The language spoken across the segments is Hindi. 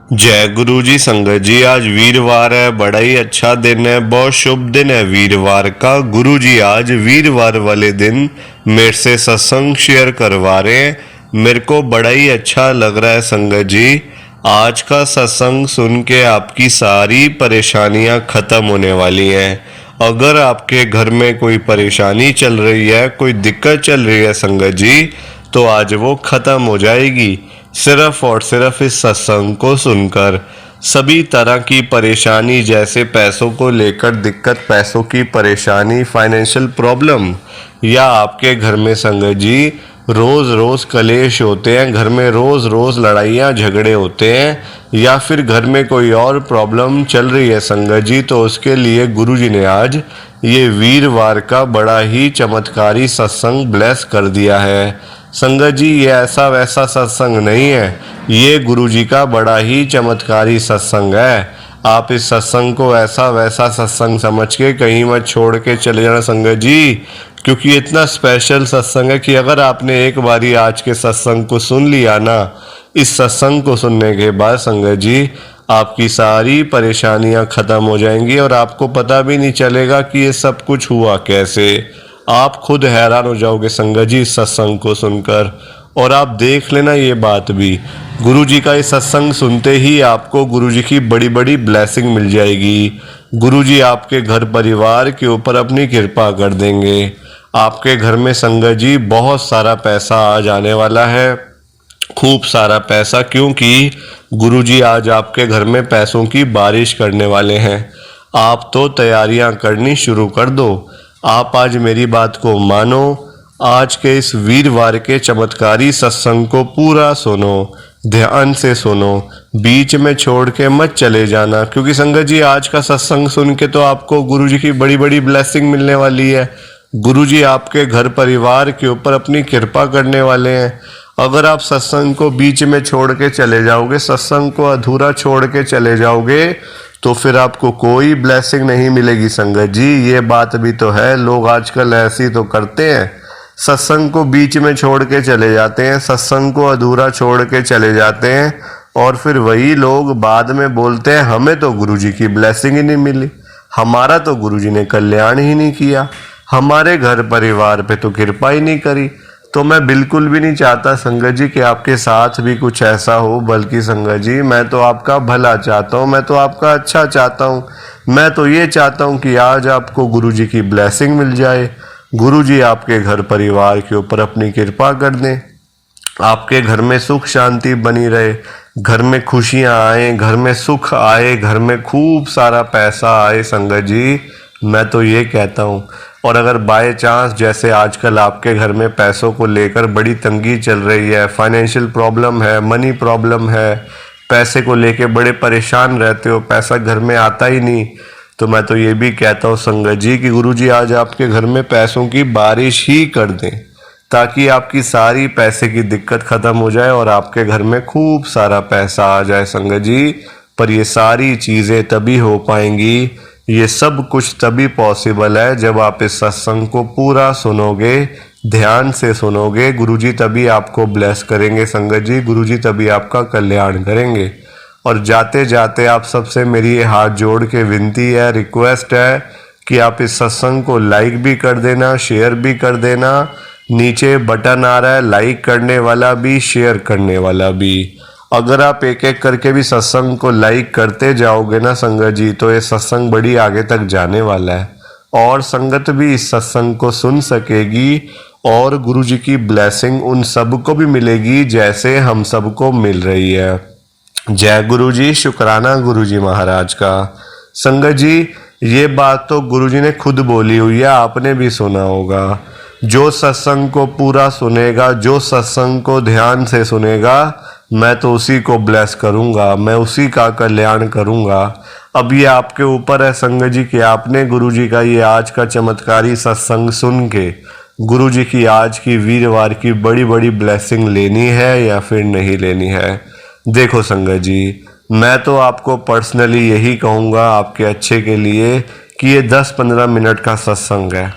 जय गुरु जी। संगत जी, आज वीरवार है, बड़ा ही अच्छा दिन है, बहुत शुभ दिन है वीरवार का। गुरु जी आज वीरवार वाले दिन मेरे से सत्संग शेयर करवा रहे हैं। मेरे को बड़ा ही अच्छा लग रहा है संगत जी। आज का सत्संग सुन के आपकी सारी परेशानियां खत्म होने वाली हैं। अगर आपके घर में कोई परेशानी चल रही है, कोई दिक्कत चल रही है संगत जी, तो आज वो खत्म हो जाएगी सिर्फ और सिर्फ इस सत्संग को सुनकर। सभी तरह की परेशानी, जैसे पैसों को लेकर दिक्कत, पैसों की परेशानी, फाइनेंशियल प्रॉब्लम, या आपके घर में संगत जी रोज रोज कलेश होते हैं, घर में रोज रोज लड़ाइयाँ झगड़े होते हैं, या फिर घर में कोई और प्रॉब्लम चल रही है संगत जी, तो उसके लिए गुरु जी ने आज ये वीरवार का बड़ा ही चमत्कारी सत्संग ब्लेस कर दिया है। संगत जी, ये ऐसा वैसा सत्संग नहीं है, ये गुरु जी का बड़ा ही चमत्कारी सत्संग है। आप इस सत्संग को ऐसा वैसा सत्संग समझ के कहीं मत छोड़ के चले जाना संगत जी, क्योंकि इतना स्पेशल सत्संग है कि अगर आपने एक बारी आज के सत्संग को सुन लिया ना, इस सत्संग को सुनने के बाद संगत जी आपकी सारी परेशानियां खत्म हो जाएंगी और आपको पता भी नहीं चलेगा कि ये सब कुछ हुआ कैसे। आप खुद हैरान हो जाओगे संगत जी इस सत्संग को सुनकर। और आप देख लेना ये बात भी, गुरु जी का ये सत्संग सुनते ही आपको गुरु जी की बड़ी बड़ी ब्लेसिंग मिल जाएगी। गुरु जी आपके घर परिवार के ऊपर अपनी कृपा कर देंगे। आपके घर में संगत जी बहुत सारा पैसा आ जाने वाला है, खूब सारा पैसा, क्योंकि गुरु जी आज आपके घर में पैसों की बारिश करने वाले हैं। आप तो तैयारियां करनी शुरू कर दो। आप आज मेरी बात को मानो, आज के इस वीरवार के चमत्कारी सत्संग को पूरा सुनो, ध्यान से सुनो, बीच में छोड़ के मत चले जाना, क्योंकि संगत जी आज का सत्संग सुन के तो आपको गुरु जी की बड़ी बड़ी ब्लेसिंग मिलने वाली है। गुरु जी आपके घर परिवार के ऊपर अपनी कृपा करने वाले हैं। अगर आप सत्संग को बीच में छोड़ के चले जाओगे, सत्संग को अधूरा छोड़ के चले जाओगे, तो फिर आपको कोई ब्लेसिंग नहीं मिलेगी संगत जी। ये बात भी तो है, लोग आजकल ऐसी तो करते हैं, सत्संग को बीच में छोड़ के चले जाते हैं, सत्संग को अधूरा छोड़ के चले जाते हैं, और फिर वही लोग बाद में बोलते हैं हमें तो गुरु जी की ब्लेसिंग ही नहीं मिली, हमारा तो गुरु जी ने कल्याण ही नहीं किया, हमारे घर परिवार पे तो कृपा ही नहीं करी। तो मैं बिल्कुल भी नहीं चाहता संगत जी कि आपके साथ भी कुछ ऐसा हो, बल्कि संगत जी मैं तो आपका भला चाहता हूँ, मैं तो आपका अच्छा चाहता हूँ। मैं तो ये चाहता हूँ कि आज आपको गुरु जी की ब्लेसिंग मिल जाए, गुरु जी आपके घर परिवार के ऊपर अपनी कृपा कर दें, आपके घर में सुख शांति बनी रहे, घर में खुशियाँ आए, घर में सुख आए, घर में खूब सारा पैसा आए संगत जी, मैं तो ये कहता हूँ। और अगर बाय चांस जैसे आजकल आपके घर में पैसों को लेकर बड़ी तंगी चल रही है, फाइनेंशियल प्रॉब्लम है, मनी प्रॉब्लम है, पैसे को लेके बड़े परेशान रहते हो, पैसा घर में आता ही नहीं, तो मैं तो ये भी कहता हूँ संगत जी कि गुरु जी आज आपके घर में पैसों की बारिश ही कर दें, ताकि आपकी सारी पैसे की दिक्कत खत्म हो जाए और आपके घर में खूब सारा पैसा आ जाए संगत जी। पर ये सारी चीज़ें तभी हो पाएंगी, ये सब कुछ तभी पॉसिबल है जब आप इस सत्संग को पूरा सुनोगे, ध्यान से सुनोगे। गुरुजी तभी आपको ब्लेस करेंगे संगत जी, गुरुजी तभी आपका कल्याण करेंगे। और जाते जाते आप सबसे मेरी ये हाथ जोड़ के विनती है, रिक्वेस्ट है कि आप इस सत्संग को लाइक भी कर देना, शेयर भी कर देना। नीचे बटन आ रहा है लाइक करने वाला भी, शेयर करने वाला भी। अगर आप एक एक करके भी सत्संग को लाइक करते जाओगे ना संगत जी, तो ये सत्संग बड़ी आगे तक जाने वाला है और संगत भी इस सत्संग को सुन सकेगी और गुरु जी की ब्लेसिंग उन सब को भी मिलेगी जैसे हम सबको मिल रही है। जय गुरु जी, शुक्राना गुरु जी महाराज का। संगत जी ये बात तो गुरु जी ने खुद बोली हुई है, आपने भी सुना होगा, जो सत्संग को पूरा सुनेगा, जो सत्संग को ध्यान से सुनेगा, मैं तो उसी को ब्लेस करूंगा, मैं उसी का कल्याण करूंगा। अब ये आपके ऊपर है संगत जी कि आपने गुरु जी का ये आज का चमत्कारी सत्संग सुन के गुरु जी की आज की वीरवार की बड़ी बड़ी ब्लेसिंग लेनी है या फिर नहीं लेनी है। देखो संगत जी, मैं तो आपको पर्सनली यही कहूँगा आपके अच्छे के लिए कि ये 10-15 मिनट का सत्संग है।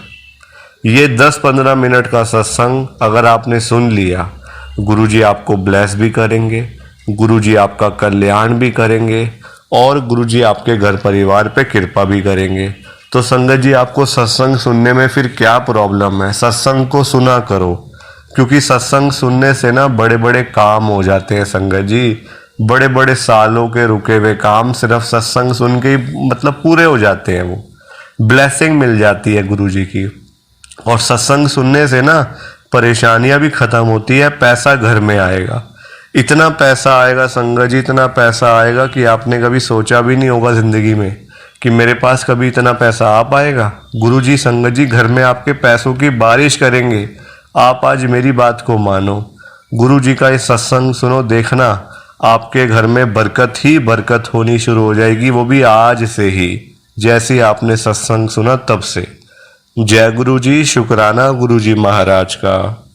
ये 10-15 मिनट का सत्संग अगर आपने सुन लिया, गुरुजी आपको ब्लेस भी करेंगे, गुरुजी आपका कल्याण भी करेंगे और गुरुजी आपके घर परिवार पे कृपा भी करेंगे। तो संगत जी, आपको सत्संग सुनने में फिर क्या प्रॉब्लम है? सत्संग को सुना करो, क्योंकि सत्संग सुनने से ना बड़े बड़े काम हो जाते हैं संगत जी। बड़े बड़े सालों के रुके हुए काम सिर्फ सत्संग सुन के ही मतलब पूरे हो जाते हैं। वो ब्लेसिंग मिल जाती है गुरु जी की। और सत्संग सुनने से ना परेशानियां भी खत्म होती है, पैसा घर में आएगा। इतना पैसा आएगा संगत जी, इतना पैसा आएगा कि आपने कभी सोचा भी नहीं होगा जिंदगी में कि मेरे पास कभी इतना पैसा आ पाएगा। गुरु जी संगत जी घर में आपके पैसों की बारिश करेंगे। आप आज मेरी बात को मानो, गुरु जी का ये सत्संग सुनो, देखना आपके घर में बरकत ही बरकत होनी शुरू हो जाएगी, वो भी आज से ही, जैसे आपने सत्संग सुना तब से। जय गुरु जी, शुक्राना गुरु जी महाराज का।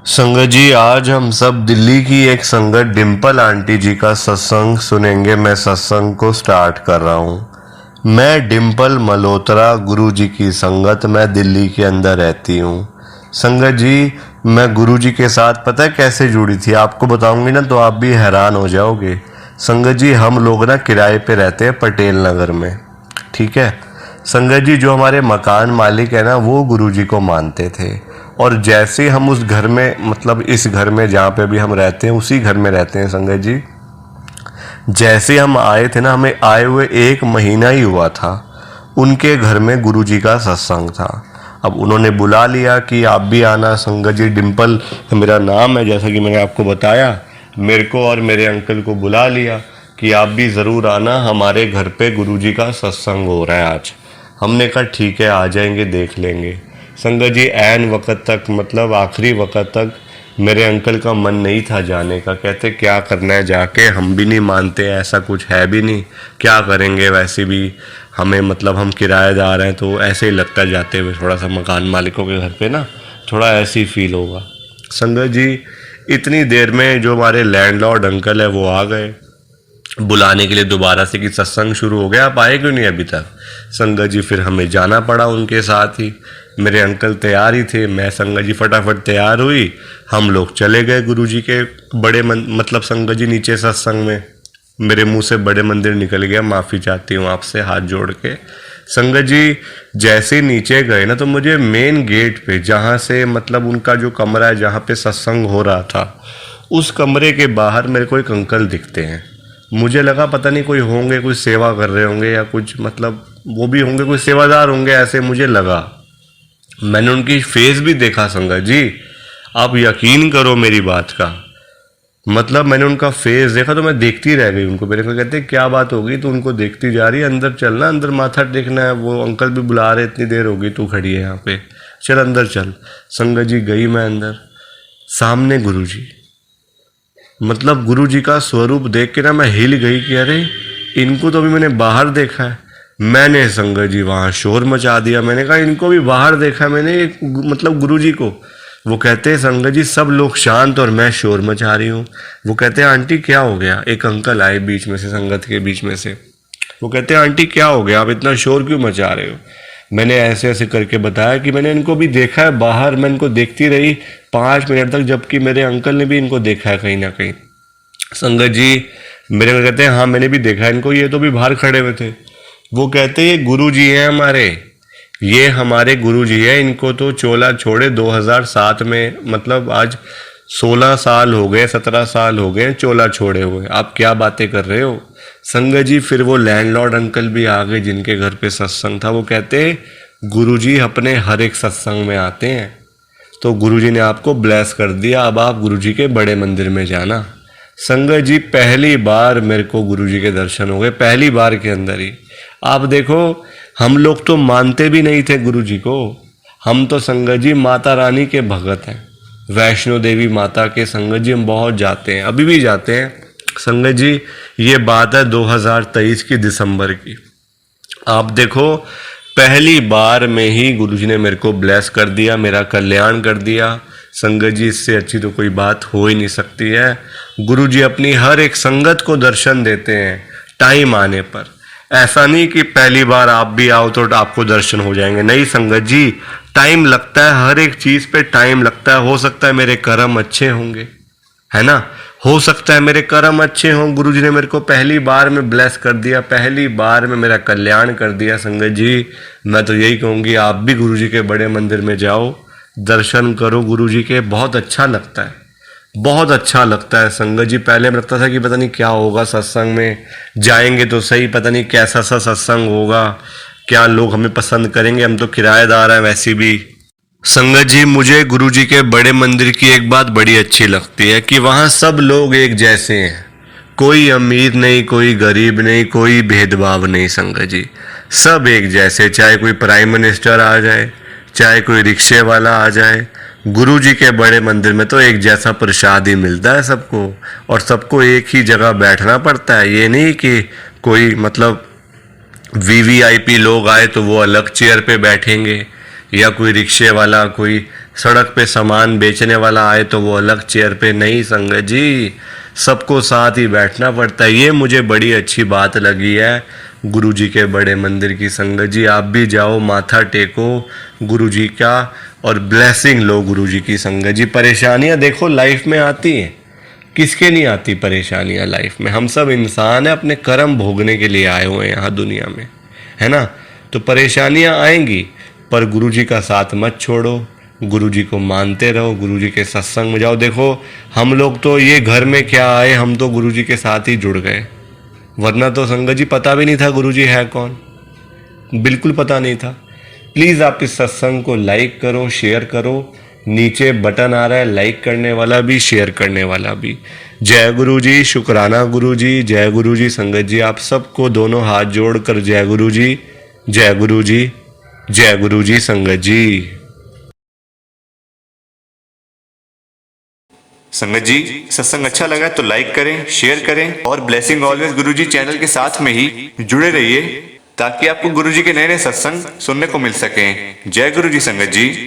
संगत जी, आज हम सब दिल्ली की एक संगत डिम्पल आंटी जी का सत्संग सुनेंगे। मैं सत्संग को स्टार्ट कर रहा हूँ। मैं डिम्पल मल्होत्रा, गुरु जी की संगत, मैं दिल्ली के अंदर रहती हूँ। संगत जी, मैं गुरु जी के साथ पता है कैसे जुड़ी थी? आपको बताऊंगी ना तो आप भी हैरान हो जाओगे। संगत जी, हम लोग ना किराए पे रहते हैं पटेल नगर में, ठीक है। संगत जी, जो हमारे मकान मालिक है ना, वो गुरु जी को मानते थे। और जैसे हम उस घर में, मतलब इस घर में जहाँ पे भी हम रहते हैं, उसी घर में रहते हैं संगत जी। जैसे हम आए थे ना, हमें आए हुए 1 महीना ही हुआ था, उनके घर में गुरु जी का सत्संग था। अब उन्होंने बुला लिया कि आप भी आना। संगत जी, डिम्पल मेरा नाम है, जैसा कि मैंने आपको बताया। मेरे को और मेरे अंकल को बुला लिया कि आप भी ज़रूर आना, हमारे घर पे गुरु जी का सत्संग हो रहा है आज। हमने कहा ठीक है, आ जाएंगे, देख लेंगे। संगत जी, ऐन वक़्त तक, मतलब आखिरी वक़्त तक मेरे अंकल का मन नहीं था जाने का। कहते क्या करना है जाके, हम भी नहीं मानते, ऐसा कुछ है भी नहीं, क्या करेंगे, वैसे भी हमें मतलब हम किराएदार हैं तो ऐसे ही लगता जाते हुए थोड़ा सा मकान मालिकों के घर पे ना, थोड़ा ऐसे ही फील होगा। संगत जी, इतनी देर में जो हमारे लैंडलॉर्ड अंकल है वो आ गए बुलाने के लिए दोबारा से कि सत्संग शुरू हो गया, आप आए क्यों नहीं अभी तक? संगत जी, फिर हमें जाना पड़ा उनके साथ ही। मेरे अंकल तैयार ही थे, मैं संगत जी फटाफट तैयार हुई, हम लोग चले गए गुरु जी के बड़े मतलब संगत जी नीचे सत्संग में। मेरे मुंह से बड़े मंदिर निकल गया, माफ़ी चाहती हूँ आपसे हाथ जोड़ के। संगत जी, जैसे नीचे गए ना तो मुझे मेन गेट पे, जहाँ से मतलब उनका जो कमरा है जहाँ पे सत्संग हो रहा था, उस कमरे के बाहर मेरे को एक अंकल दिखते हैं। मुझे लगा पता नहीं कोई होंगे, कुछ सेवा कर रहे होंगे या कुछ, मतलब वो भी होंगे, कोई सेवादार होंगे, ऐसे मुझे लगा। मैंने उनकी फेस भी देखा संगत जी, आप यकीन करो मेरी बात का, मतलब मैंने उनका फेस देखा तो मैं देखती रह गई उनको। मेरे को कहते क्या बात होगी, तो उनको देखती जा रही है, अंदर चलना, अंदर माथा टेकना है। वो अंकल भी बुला रहे, इतनी देर होगी तू खड़ी है यहाँ पे, चल अंदर चल। संगत जी, गई मैं अंदर, सामने गुरु जी, मतलब गुरु जी का स्वरूप देख के ना मैं हिल गई कि अरे इनको तो अभी मैंने बाहर देखा है। मैंने संगत जी वहाँ शोर मचा दिया, मैंने कहा इनको भी बाहर देखा है मैंने, मतलब गुरु जी को। वो कहते हैं संगत जी सब लोग शांत और मैं शोर मचा रही हूँ। वो कहते हैं आंटी क्या हो गया? एक अंकल आए बीच में से, संगत के बीच में से। वो कहते हैं आंटी क्या हो गया, आप इतना शोर क्यों मचा रहे हो? मैंने ऐसे ऐसे करके बताया कि मैंने इनको भी देखा है बाहर, मैं इनको देखती रही 5 मिनट तक, जबकि मेरे अंकल ने भी इनको देखा है कहीं ना कहीं। संगत जी मेरे को कहते हैं हाँ मैंने भी देखा इनको, ये तो भी बाहर खड़े हुए थे। वो कहते हैं ये गुरु जी हैं हमारे, ये हमारे गुरु जी हैं, इनको तो चोला छोड़े 2007 में, मतलब आज 16 साल हो गए, 17 साल हो गए चोला छोड़े हुए, आप क्या बातें कर रहे हो? संगत जी फिर वो लैंडलॉर्ड अंकल भी आ गए जिनके घर पे सत्संग था। वो कहते गुरु जी अपने हर एक सत्संग में आते हैं, तो गुरु जी ने आपको ब्लेस कर दिया, अब आप गुरु जी के बड़े मंदिर में जाना। संगत जी पहली बार मेरे को गुरु जी के दर्शन हो गए, पहली बार के अंदर ही। आप देखो हम लोग तो मानते भी नहीं थे गुरु जी को, हम तो संगत जी माता रानी के भगत हैं, वैष्णो देवी माता के संगत जी हम बहुत जाते हैं, अभी भी जाते हैं। संगत जी ये बात है 2023 की दिसंबर की। आप देखो पहली बार में ही गुरु जी ने मेरे को ब्लेस कर दिया, मेरा कल्याण कर दिया। संगत जी इससे अच्छी तो कोई बात हो ही नहीं सकती है। गुरु जी अपनी हर एक संगत को दर्शन देते हैं टाइम आने पर। ऐसा नहीं कि पहली बार आप भी आओ तो आपको दर्शन हो जाएंगे, नहीं संगत जी, टाइम लगता है, हर एक चीज़ पे टाइम लगता है। हो सकता है मेरे कर्म अच्छे होंगे, है ना, हो सकता है मेरे कर्म अच्छे हों, गुरुजी ने मेरे को पहली बार में ब्लेस कर दिया, पहली बार में मेरा कल्याण कर दिया। संगत जी मैं तो यही कहूँगी आप भी गुरुजी के बड़े मंदिर में जाओ, दर्शन करो गुरुजी के, बहुत अच्छा लगता है, बहुत अच्छा लगता है। संगत जी पहले में लगता था कि पता नहीं क्या होगा, सत्संग में जाएंगे तो सही, पता नहीं कैसा सा सत्संग होगा, क्या लोग हमें पसंद करेंगे, हम तो किराएदार हैं वैसे भी। संगत जी मुझे गुरुजी के बड़े मंदिर की एक बात बड़ी अच्छी लगती है कि वहाँ सब लोग एक जैसे हैं, कोई अमीर नहीं, कोई गरीब नहीं, कोई भेदभाव नहीं। संगत जी सब एक जैसे, चाहे कोई प्राइम मिनिस्टर आ जाए, चाहे कोई रिक्शे वाला आ जाए, गुरुजी के बड़े मंदिर में तो एक जैसा प्रसाद ही मिलता है सबको, और सबको एक ही जगह बैठना पड़ता है। ये नहीं कि कोई मतलब वीवीआईपी लोग आए तो वो अलग चेयर पे बैठेंगे, या कोई रिक्शे वाला, कोई सड़क पे सामान बेचने वाला आए तो वो अलग चेयर पे नहीं। संगत जी सबको साथ ही बैठना पड़ता है, ये मुझे बड़ी अच्छी बात लगी है गुरुजी के बड़े मंदिर की। संगत जी आप भी जाओ, माथा टेको गुरुजी का और ब्लेसिंग लो गुरुजी की। संगत जी परेशानियां देखो लाइफ में आती हैं, किसके नहीं आती परेशानियां लाइफ में, हम सब इंसान हैं, अपने कर्म भोगने के लिए आए हुए हैं यहाँ दुनिया में, है ना। तो परेशानियां आएंगी, पर गुरुजी का साथ मत छोड़ो, गुरुजी को मानते रहो, गुरुजी के सत्संग में जाओ। देखो हम लोग तो ये घर में क्या आए, हम तो गुरुजी के साथ ही जुड़ गए, वरना तो संगत जी पता भी नहीं था गुरुजी है कौन, बिल्कुल पता नहीं था। प्लीज़ आप इस सत्संग को लाइक करो, शेयर करो, नीचे बटन आ रहा है लाइक करने वाला भी, शेयर करने वाला भी। जय गुरुजी, शुक्राना गुरुजी, जय गुरुजी। संगत जी आप सबको दोनों हाथ जोड़कर जय गुरुजी, जय गुरुजी, जय गुरुजी। संगत जी संगत जी सत्संग अच्छा लगा तो लाइक करें, शेयर करें और ब्लेसिंग ऑलवेज गुरुजी चैनल के साथ में ही जुड़े रहिए, ताकि आपको गुरुजी के नए नए सत्संग सुनने को मिल सकें। जय गुरुजी संगत जी।